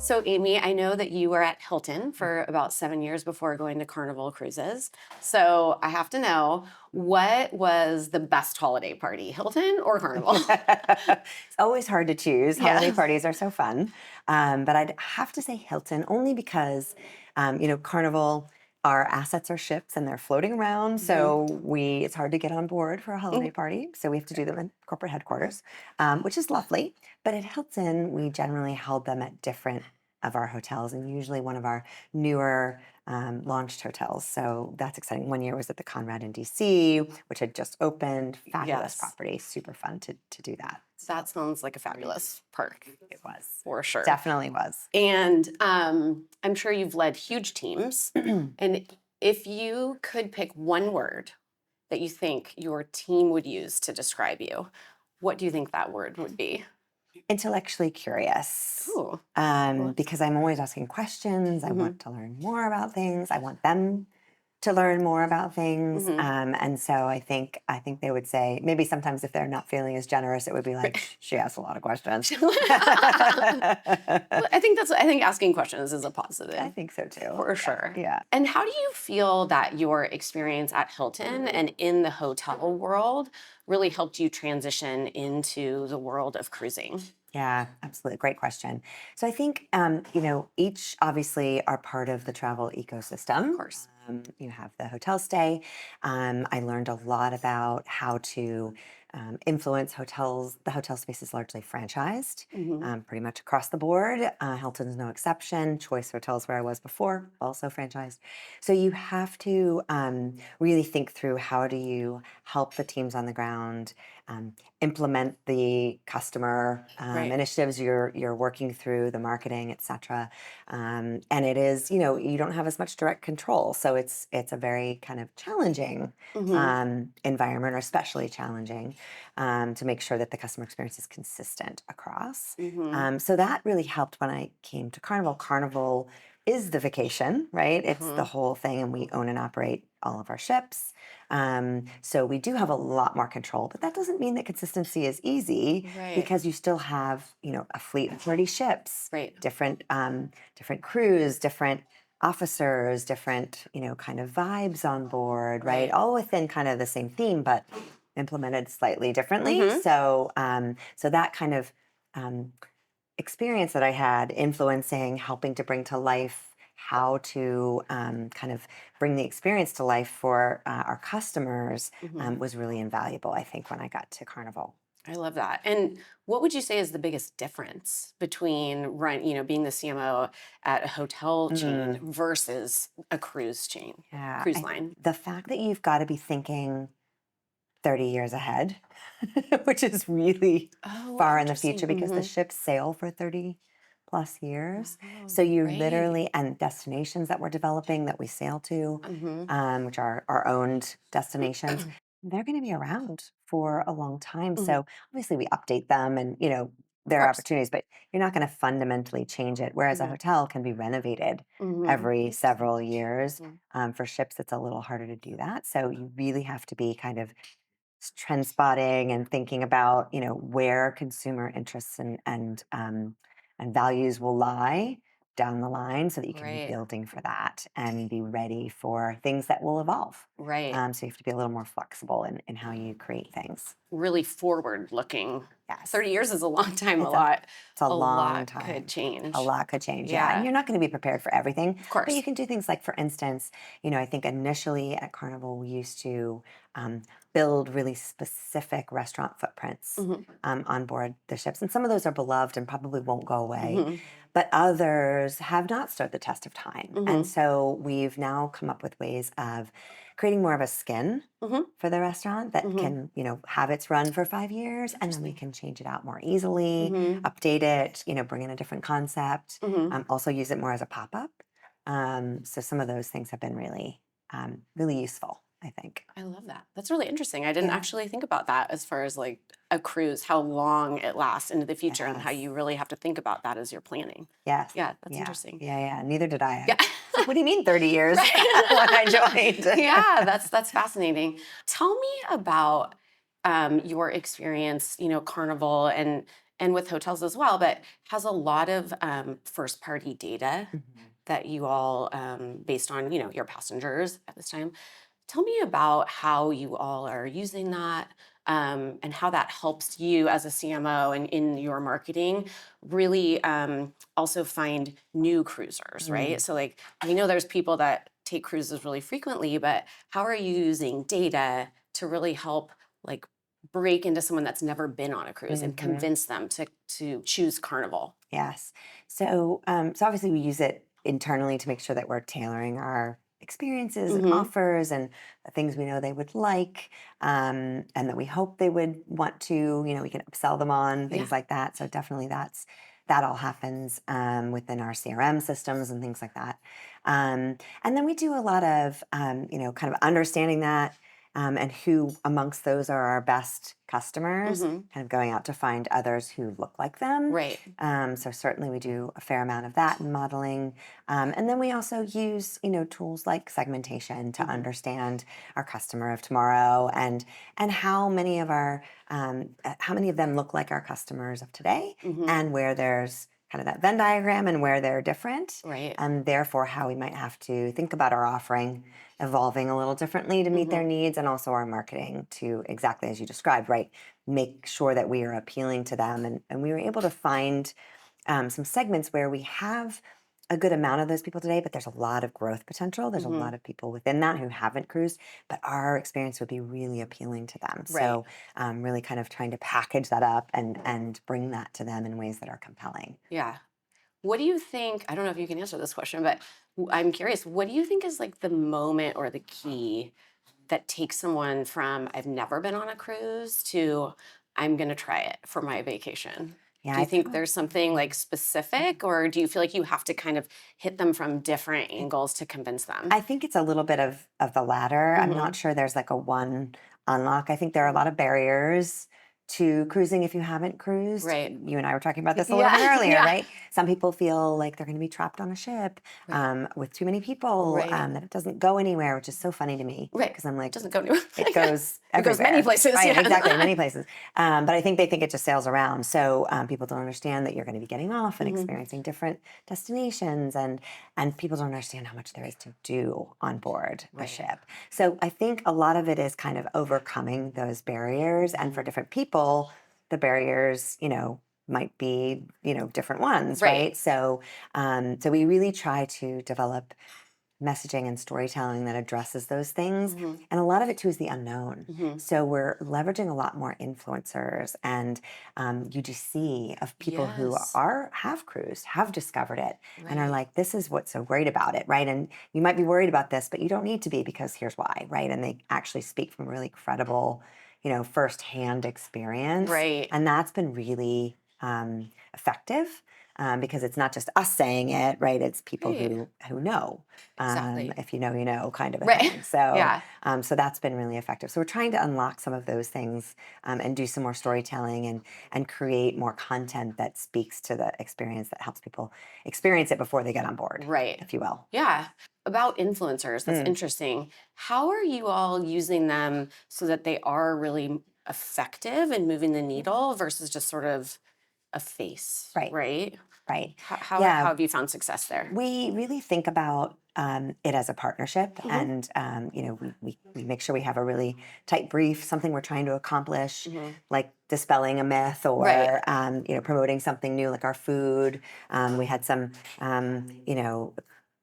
So, Amy, I know that you were at Hilton for about 7 years before going to Carnival Cruises. So, I have to know, what was the best holiday party, Hilton or Carnival? It's always hard to choose. Holiday Yeah. parties are so fun. But I'd have to say Hilton only because, Carnival, our assets are ships and they're floating around. Mhm. So it's hard to get on board for a holiday Mhm. party. So we have to do them in corporate headquarters, which is lovely. But at Hilton, we generally held them at different of our hotels and usually one of our newer launched hotels. So that's exciting. One year was at the Conrad in DC, which had just opened. Fabulous Yes. property, super fun to do that. So That sounds like a fabulous perk it was. for sure. Definitely was. And I'm sure you've led huge teams. And if you could pick one word that you think your team would use to describe you, what do you think that word would be? Intellectually curious. Ooh. Well, Because I'm always asking questions. I mm-hmm. want to learn more about things. I want them to learn more about things. Mm-hmm. And so I think they would say maybe sometimes if they're not feeling as generous, it would be like she asks a lot of questions. Well, I think asking questions is a I positive think so too. for Yeah. sure. Yeah. And how do you feel that your experience at Hilton and in the hotel world really helped you transition into the world of cruising? Yeah, absolutely. Great question. So I think, each obviously are part of the travel Of ecosystem. course. You have the hotel stay. I learned a lot about how to influence hotels. The hotel space is largely franchised, Hmm. pretty much across the board. Hilton's no exception. Choice Hotels, where I was before, also franchised. So you have to really think through how do you help the teams on the ground implement the customer Right. initiatives you're working through, the marketing, etc. And it is, you don't have as much direct control, so it's a very kind of challenging Hmm. environment, or especially challenging to make sure that the customer experience is consistent across. Hmm. So that really helped when I came to Carnival. Carnival is the vacation, right? It's the Hmm. whole thing, and we own and operate all of our ships. So we do have a lot more control, but that doesn't mean that consistency is easy Right. because you still have, a fleet of 30 ships, Right. different crews, different officers, different, kind of vibes on board, right? Right. All within kind of the same theme, but implemented slightly differently. Hmm. So that kind of um, experience that I had influencing, helping to bring to life how to kind of bring the experience to life for our customers Hmm. was really invaluable, I think, when I got to Carnival. I love that. And what would you say is the biggest difference between being the CMO at a hotel chain Mm, versus a yeah, cruise line? the fact that you've got to be thinking 30 years ahead, which is really Oh, far in the interesting. future because the Hmm. ships sail for 30 plus years. Oh, So you right. literally, and destinations that we're developing that we sail to, Hmm. which are our owned destinations, they're going to be around for a long time. Hmm. So obviously we update them and, Of there are course. opportunities, but you're not going to fundamentally change it. Whereas a Hmm. hotel can be renovated Hmm. every several years. Hmm. For ships, it's a little harder to do that. So you really have to be kind of trend spotting and thinking about where consumer interests and values will lie down the line so that you can be Right. building for that and be ready for things that will evolve. Right. So you have to be a little more flexible in how you create things. Really forward looking. Yes, 30 years is a long time. it's a A long lot could time. A change. lot could change, yeah. And Yeah, you're not going to be prepared for everything, of but you course. can do things like, for instance, I think initially at Carnival, we used to um, build really specific restaurant footprints Hmm. on board the ships. And some of those are beloved and probably won't go away, Hmm. but others have not stood the test of time. And Hmm. so we've now come up with ways of creating more of a skin Hmm. for the restaurant that Hmm. can, have its run for 5 years, and then we Interesting. can change it out more easily, Hmm. update it, bring in a different concept, Hmm. also use it more as a pop-up. So some of those things have been really useful, I think. I love that. That's really interesting. I didn't Yeah. actually think about that as far as like a cruise, how long it lasts into the future, and how Yes. you really have to think about that as you're planning. Yes. Yeah, that's Yeah. interesting. Yeah. Yeah. Neither did I. Yeah. It's like, what do you mean 30 years when I Right. joined? Yeah, that's fascinating. Tell me about your experience, Carnival, and with hotels as well, but has a lot of first party data Mhm. that you all, based on, your passengers at this time. Tell me about how you all are using that, and how that helps you as a CMO and in your marketing really, also find new cruisers, right? Mm. So, like, I know there's people that take cruises really frequently, but how are you using data to really help, like, break into someone that's never been on a cruise and Mhm. convince them to choose Carnival? Yes. So obviously we use it internally to make sure that we're tailoring our experiences and Mm-hmm. offers and the things we know they would like, and that we hope they would want to. We can upsell them on Yeah. things like that. So definitely that all happens within our CRM systems and things like that. And then we do a lot of kind of understanding that. And who amongst those are our best customers, Mm-hmm. kind of going out to find others who look like them. Right. So certainly we do a fair amount of that in modeling. And then we also use, tools like segmentation to Mm-hmm. understand our customer of tomorrow and how many of them look like our customers of today, Mm-hmm. and where there's kind of that Venn diagram and where they're different, Right. and therefore how we might have to think about our offering evolving a little differently to meet their Mm-hmm. needs, and also our marketing to exactly as you described, right? Make sure that we are appealing to them. And we were able to find some segments where we have a good amount of those people today, but there's a lot of growth potential. There's a Mm-hmm. lot of people within that who haven't cruised, but our experience would be really appealing to them. Right. So really kind of trying to package that up and bring that to them in ways that are compelling. Yeah. What do you think? I don't know if you can answer this question, but I'm curious. What do you think is like the moment or the key that takes someone from I've never been on a cruise to I'm going to try it for my vacation? Yeah, Do you I think feel there's something like specific, or do you feel like you have to kind of hit them from different like angles to convince them? I think it's a little bit of the latter. I'm Mm-hmm. not sure there's like a one unlock. I think there are a lot of barriers to cruising if you haven't cruised. Right. You and I were talking about this a little bit Yeah. earlier, Yeah. right? Some people feel like they're going to be trapped on a ship Right. with too many people, Right. that it doesn't go anywhere, which is so funny to me Right. because I'm like, Doesn't go anywhere. it goes It goes many everywhere, places. right? Exactly, Yeah. many places. But I think they think it just sails around. So people don't understand that you're going to be getting off and Hmm. experiencing different destinations, and people don't understand how much there is to do on board a Right. ship. So I think a lot of it is kind of overcoming those barriers, and for Mhm. different people, the barriers, might be, different ones, Right. right? So we really try to develop messaging and storytelling that addresses those things. Hmm. And a lot of it too is the unknown. Hmm. So we're leveraging a lot more influencers and UGC of people who Yes. have cruised, have discovered it, and are Right. like, this is what's so great about it, right? And you might be worried about this, but you don't need to be because here's why, right? And they actually speak from really credible, firsthand experience. Right. And that's been really effective. Because it's not just us saying it, right? It's people Right. who know, Exactly. if you know, you know, kind of a Right. thing. So, Yeah. so that's been really effective. So we're trying to unlock some of those things, and do some more storytelling and create more content that speaks to the experience that helps people experience it before they get on board, Right. if you will. Yeah. About influencers, that's Mm, interesting. How are you all using them so that they are really effective in moving the needle versus just sort of a face, right, right? right. How Yeah, have you found success there? we really think about it as a partnership, Hmm. and we make sure we have a really tight brief, something we're trying to accomplish, Hmm. like dispelling a myth Right. or promoting something new, like our food. We had some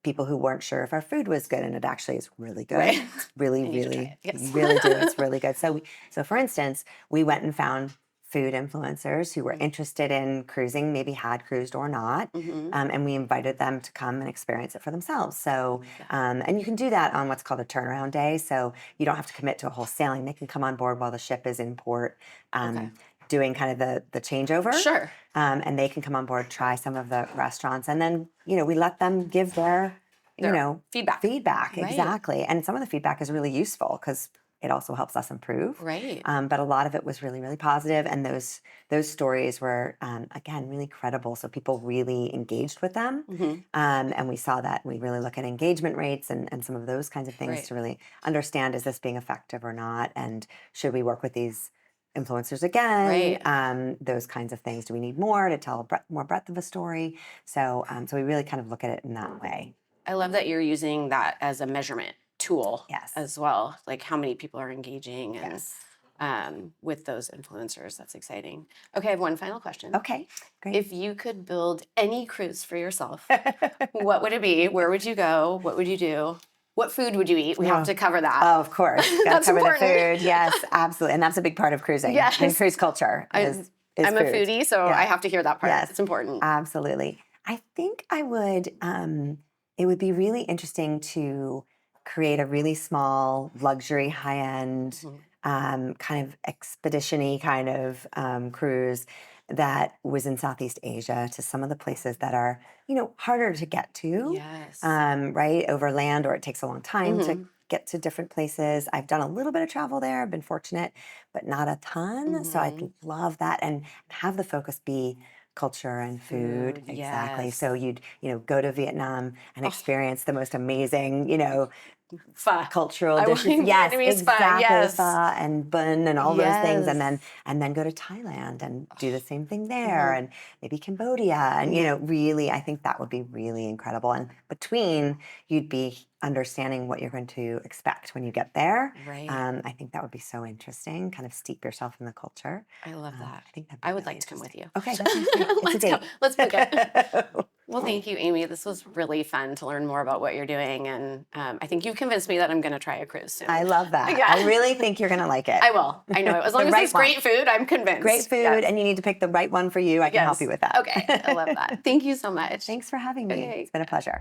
people who weren't sure if our food was good, and it actually is really good. Right. It's really, I need to try really, it. Yes. you really do. It's really good. So for instance, we went and found food influencers who were interested in cruising, maybe had cruised or not, Hmm. and we invited them to come and experience it for themselves. So, Yeah. and you can do that on what's called a turnaround day. So you don't have to commit to a whole sailing. They can come on board while the ship is in port, Okay. doing kind of the changeover. Sure. And they can come on board, try some of the restaurants, and then we let them give their Their feedback. feedback, Right. exactly. And some of the feedback is really useful because it also helps us improve. Right. But a lot of it was really, really positive, and those stories were again really credible. So people really engaged with them, Hmm. and we saw that. We really look at engagement rates and some of those kinds of things Right. to really understand, is this being effective or not, and should we work with these influencers again? Right. Those kinds of things. Do we need more to tell more breadth of a story? So, so we really kind of look at it in that way. I love that you're using that as a measurement tool Yes. as well, like how many people are engaging and Yes. with those influencers. That's exciting. Okay, I have one final question. Okay, great. If you could build any cruise for yourself, what would it be? Where would you go? What would you do? What food would you eat? We have to cover that. Oh, of course. Got to That's cover important. the food. Yes, absolutely. And that's a big part of cruising. Yes. And cruise culture is I'm a food. foodie, so Yeah. I have to hear that part. Yes. It's important. Absolutely. I think I would, it would be really interesting to create a really small, luxury, high-end, kind of expedition-y kind of cruise that was in Southeast Asia to some of the places that are, harder to get to, Yes. right, over land, or it takes a long time to Mhm. get to different places. I've done a little bit of travel there. I've been fortunate, but not a ton. So I'd Mhm. love that and have the focus be culture and food. Food, Exactly. So yes. you'd, go to Vietnam and Oh, experience the most amazing, pho. cultural I want dishes. Yes, Vietnamese pho. exactly. Pho Yes. and bun and all those things. And Yes. then go to Thailand and do the same thing there, Mhm. and maybe Cambodia. And Mhm. really, I think that would be really incredible. And between, you'd be understanding what you're going to expect when you get there. Right. I think that would be so interesting. Kind of steep yourself in the culture. I love that. I think that'd be I would really like to come with interesting. you. Okay, that sounds great. It's a Let's go. date. Let's book it. Well, thank you, Amy. This was really fun to learn more about what you're doing. And I think you've convinced me that I'm going to try a cruise soon. I love that. Yeah. I really think you're going to like it. I will. I know it. As long The as right it's one. great food, I'm convinced. Great food, Yes. and you need to pick the right one for you. I can help Yes. you with that. Okay. I love that. Thank you so much. Thanks for having me. Okay. It's been a pleasure.